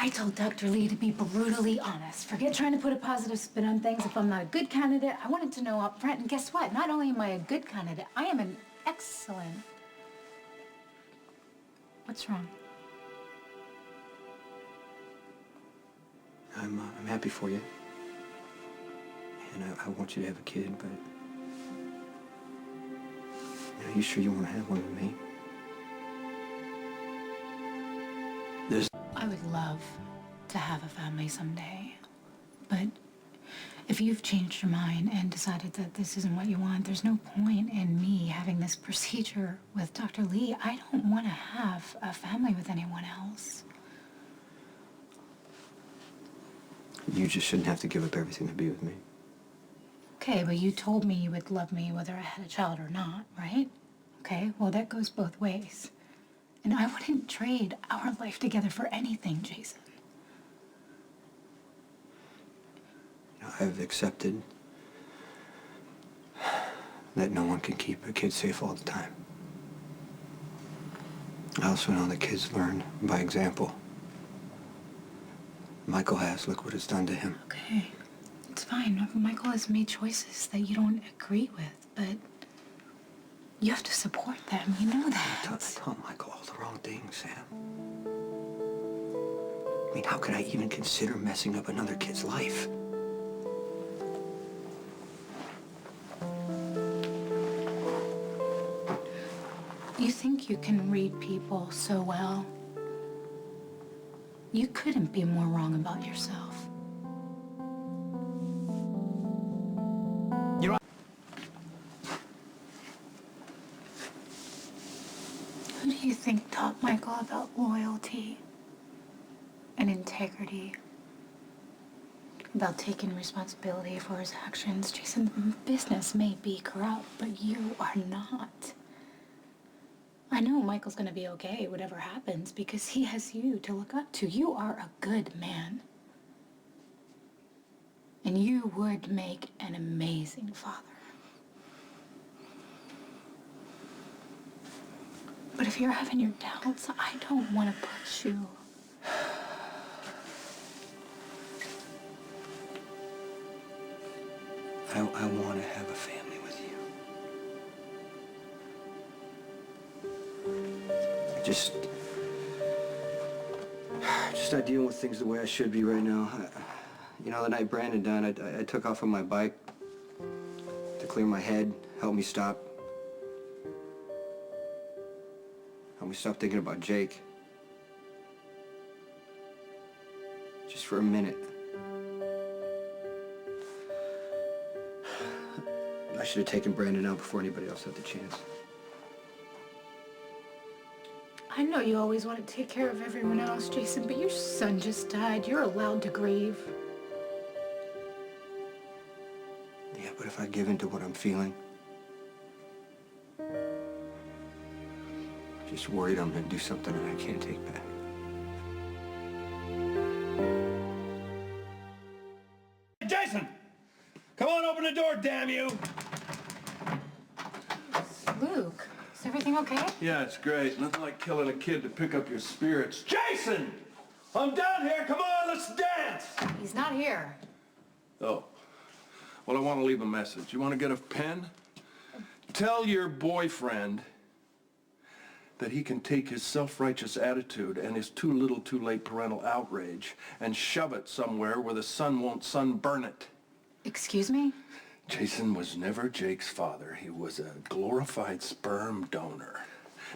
I told Dr. Lee to be brutally honest. Forget trying to put a positive spin on things. If I'm not a good candidate, I wanted to know up front. And guess what? Not only am I a good candidate, I am an excellent. What's wrong? I'm happy for you. And I want you to have a kid, but... Are you sure you want to have one with me? I would love to have a family someday, but if you've changed your mind and decided that this isn't what you want, there's no point in me having this procedure with Dr. Lee. I don't want to have a family with anyone else. You just shouldn't have to give up everything to be with me. Okay, but you told me you would love me whether I had a child or not, right? Okay, well, that goes both ways. And I wouldn't trade our life together for anything, Jason. I've accepted that no one can keep a kid safe all the time. I also know that kids learn by example. Michael has. Look what it's done to him. Okay, it's fine. Michael has made choices that you don't agree with, but you have to support them. You know that. I tell Michael all the wrong things, Sam. I mean, how could I even consider messing up another kid's life? You think you can read people so well? You couldn't be more wrong about yourself. You know, who do you think taught Michael about loyalty and integrity? About taking responsibility for his actions? Jason, the business may be corrupt, but you are not. I know Michael's gonna be okay, whatever happens, because he has you to look up to. You are a good man. And you would make an amazing father. But if you're having your doubts, I don't want to push you. I want to have a family with you. Just not dealing with things the way I should be right now. You know, the night Brandon died, I took off on my bike to clear my head, help me stop thinking about Jake. Just for a minute. I should have taken Brandon out before anybody else had the chance. I know you always want to take care of everyone else, Jason, but your son just died. You're allowed to grieve. Yeah, but if I give in to what I'm feeling, I'm just worried I'm going to do something that I can't take back. Jason! Come on, open the door, damn you! Luke, is everything okay? Yeah, it's great. Nothing like killing a kid to pick up your spirits. Jason! I'm down here. Come on, let's dance! He's not here. Oh. Well, I want to leave a message. You want to get a pen? Tell your boyfriend that he can take his self-righteous attitude and his too little too late parental outrage and shove it somewhere where the sun won't sunburn it. Excuse me? Jason was never Jake's father. He was a glorified sperm donor.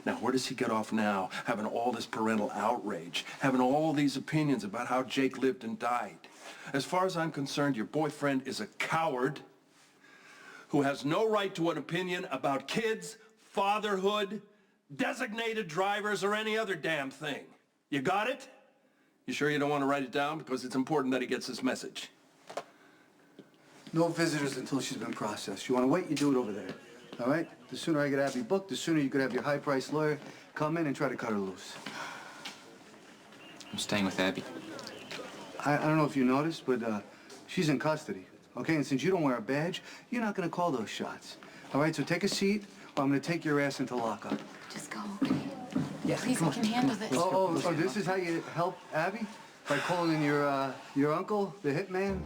Now, where does he get off now, having all this parental outrage, having all these opinions about how Jake lived and died? As far as I'm concerned, your boyfriend is a coward who has no right to an opinion about kids, fatherhood, designated drivers, or any other damn thing. You got it? You sure you don't want to write it down? Because it's important that he gets this message. No visitors until she's been processed. You want to wait, you do it over there. All right? The sooner I could have you booked, the sooner you could have your high-priced lawyer come in and try to cut her loose. I'm staying with Abby. I don't know if you noticed, but she's in custody. Okay? And since you don't wear a badge, you're not going to call those shots. All right? So take a seat, or I'm going to take your ass into lockup. Just go, okay? Yeah, Please, come I can handle this. Oh, this is how you help Abby? by calling in your uncle, the hitman.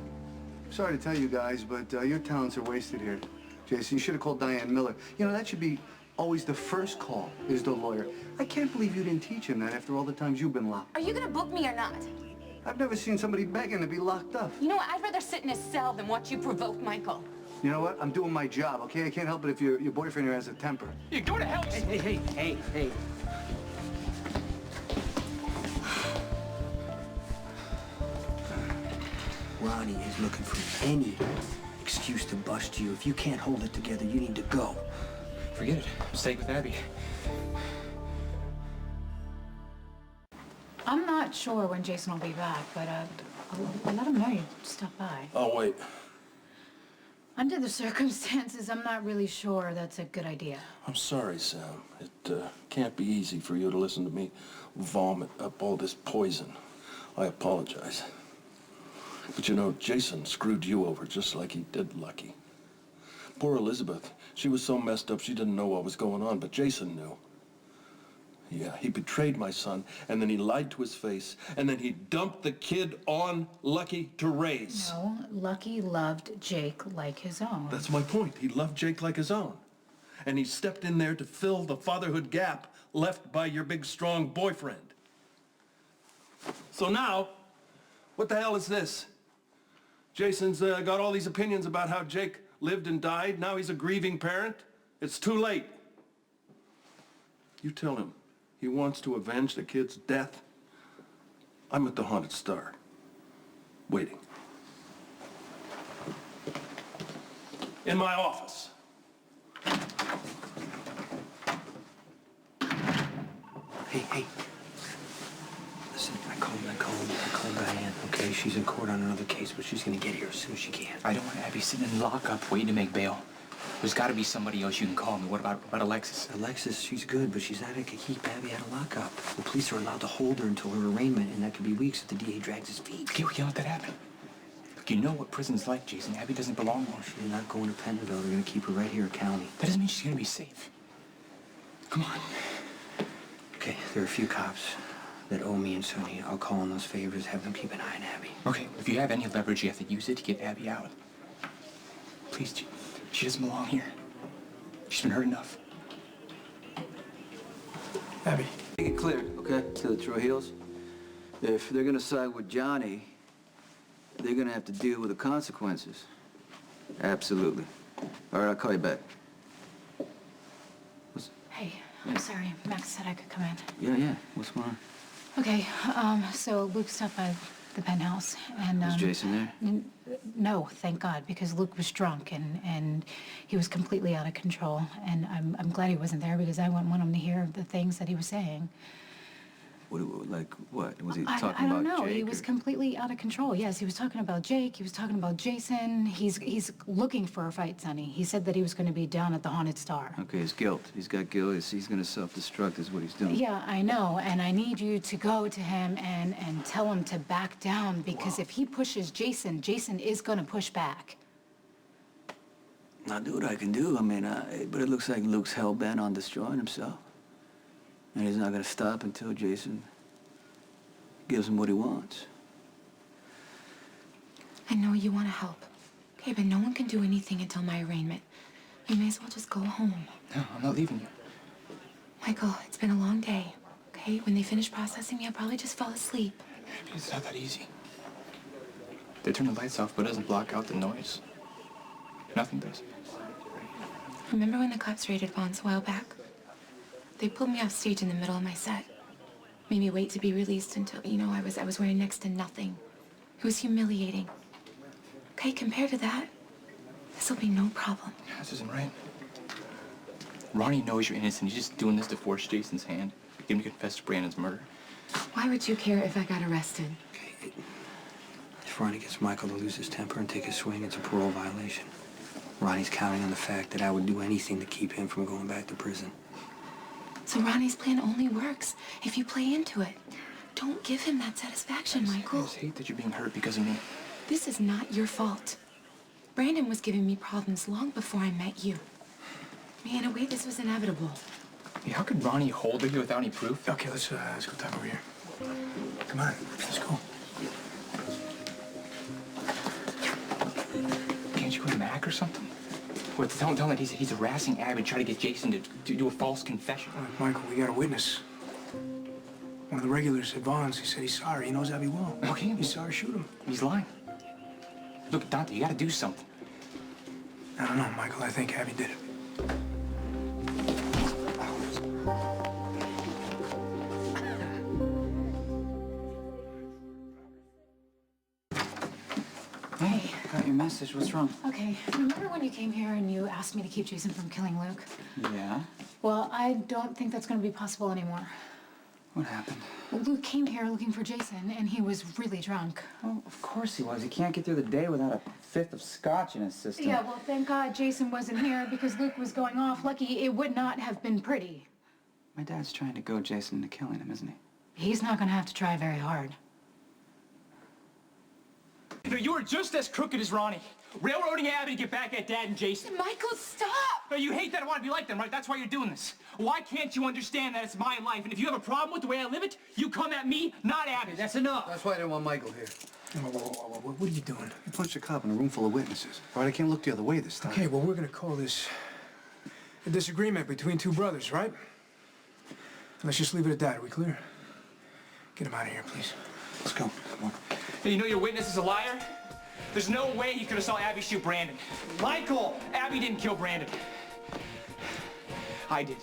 Sorry to tell you guys, but your talents are wasted here. Jason, you should have called Diane Miller. You know, that should be always the first call, is the lawyer. I can't believe you didn't teach him that after all the times you've been locked. Are you gonna book me or not? I've never seen somebody begging to be locked up. You know what? I'd rather sit in a cell than watch you provoke Michael. You know what? I'm doing my job, okay? I can't help it if your boyfriend here has a temper. You go to hell. Hey. Ronnie is looking for any excuse to bust you. If you can't hold it together, you need to go. Forget it. Stay with Abby. I'm not sure when Jason will be back, but I'll let him know you stopped by. I'll wait. Under the circumstances, I'm not really sure that's a good idea. I'm sorry, Sam. It can't be easy for you to listen to me vomit up all this poison. I apologize. But you know, Jason screwed you over just like he did Lucky. Poor Elizabeth. She was so messed up she didn't know what was going on, but Jason knew. Yeah, he betrayed my son, and then he lied to his face, and then he dumped the kid on Lucky to raise. No, Lucky loved Jake like his own. That's my point. He loved Jake like his own. And he stepped in there to fill the fatherhood gap left by your big, strong boyfriend. So now, what the hell is this? Jason's got all these opinions about how Jake lived and died. Now he's a grieving parent. It's too late. You tell him he wants to avenge the kid's death. I'm at the Haunted Star, waiting. In my office. Hey. Listen, I called Diane, okay? She's in court on another case, but she's gonna get here as soon as she can. I don't want Abby sitting in lockup waiting to make bail. There's got to be somebody else you can call me. What about Alexis? Alexis, she's good, but she's not gonna keep Abby out of lockup. The police are allowed to hold her until her arraignment, and that could be weeks if the DA drags his feet. Okay, we can't let that happen. Look, you know what prison's like, Jason. Abby doesn't belong there. She's not going to Pentonville. They're gonna keep her right here at county. That doesn't mean she's going to be safe. Come on. Okay, there are a few cops that owe me and Sonny. I'll call in those favors, have them keep an eye on Abby. Okay, if you have any leverage, you have to use it to get Abby out. Please, she doesn't belong here. She's been hurt enough. Abby. Make it clear, okay, to the Trujillos. If they're gonna side with Johnny, they're gonna have to deal with the consequences. Absolutely. All right, I'll call you back. Hey, I'm sorry. Max said I could come in. Yeah. What's going on? Okay, so Luke stopped by the penthouse, and Is Jason there? No, thank God, because Luke was drunk and he was completely out of control. And I'm glad he wasn't there because I wouldn't want him to hear the things that he was saying. What? Was he I talking don't about know. Jake? He was completely out of control. Yes, he was talking about Jake. He was talking about Jason. He's looking for a fight, Sonny. He said that he was going to be down at the Haunted Star. Okay, his guilt. He's got guilt. He's gonna self-destruct is what he's doing. Yeah, I know, and I need you to go to him and tell him to back down because if he pushes Jason, Jason is going to push back. I'll do what I can do. I mean, but it looks like Luke's hell-bent on destroying himself. And he's not gonna stop until Jason gives him what he wants. I know you want to help. Okay, but no one can do anything until my arraignment. You may as well just go home. No, I'm not leaving you. Michael, it's been a long day. Okay, when they finish processing me, I'll probably just fall asleep. It's not that easy. They turn the lights off, but it doesn't block out the noise. Nothing does. Remember when the cops raided Vaughn's a while back? They pulled me off stage in the middle of my set. Made me wait to be released until, I was wearing next to nothing. It was humiliating. Okay, compared to that, this'll be no problem. This isn't right. Ronnie knows you're innocent. He's just doing this to force Jason's hand. Get him to confess to Brandon's murder. Why would you care if I got arrested? Okay, if Ronnie gets Michael to lose his temper and take a swing, it's a parole violation. Ronnie's counting on the fact that I would do anything to keep him from going back to prison. So Ronnie's plan only works if you play into it. Don't give him that satisfaction, Michael. I just hate that you're being hurt because of me. This is not your fault. Brandon was giving me problems long before I met you. In a way, this was inevitable. Hey, how could Ronnie hold her here without any proof? Okay, let's go talk over here. Come on, let's go. a Mac or something? What, tell him that he's harassing Abby, trying to get Jason to do a false confession. Michael, we got a witness. One of the regulars at Vaughn's. He said he's sorry. He knows Abby well. Okay. He's sorry. Shoot him. He's lying. Look, Dante, you gotta do something. I don't know, Michael. I think Abby did it. Hey. Got your message. What's wrong? Okay, remember when you came here and you asked me to keep Jason from killing Luke? Yeah? Well, I don't think that's going to be possible anymore. What happened? Well, Luke came here looking for Jason, and he was really drunk. Oh, of course he was. He can't get through the day without a fifth of scotch in his system. Yeah, well, thank God Jason wasn't here because Luke was going off. Lucky it would not have been pretty. My dad's trying to goad Jason into killing him, isn't he? He's not going to have to try very hard. You know, you were just as crooked as Ronnie. Railroading Abby to get back at Dad and Jason. Michael, stop! No, you hate that I want to be like them, right? That's why you're doing this. Why can't you understand that it's my life? And if you have a problem with the way I live it, you come at me, not Abby. That's enough. That's why I didn't want Michael here. Whoa. What are you doing? You punched a cop in a room full of witnesses. All right, I can't look the other way this time. Okay, well, we're gonna call this a disagreement between two brothers, right? Let's just leave it at that. Are we clear? Get him out of here, please. Let's go. Come on. Hey, you know your witness is a liar? There's no way he could have saw Abby shoot Brandon. Michael! Abby didn't kill Brandon. I did.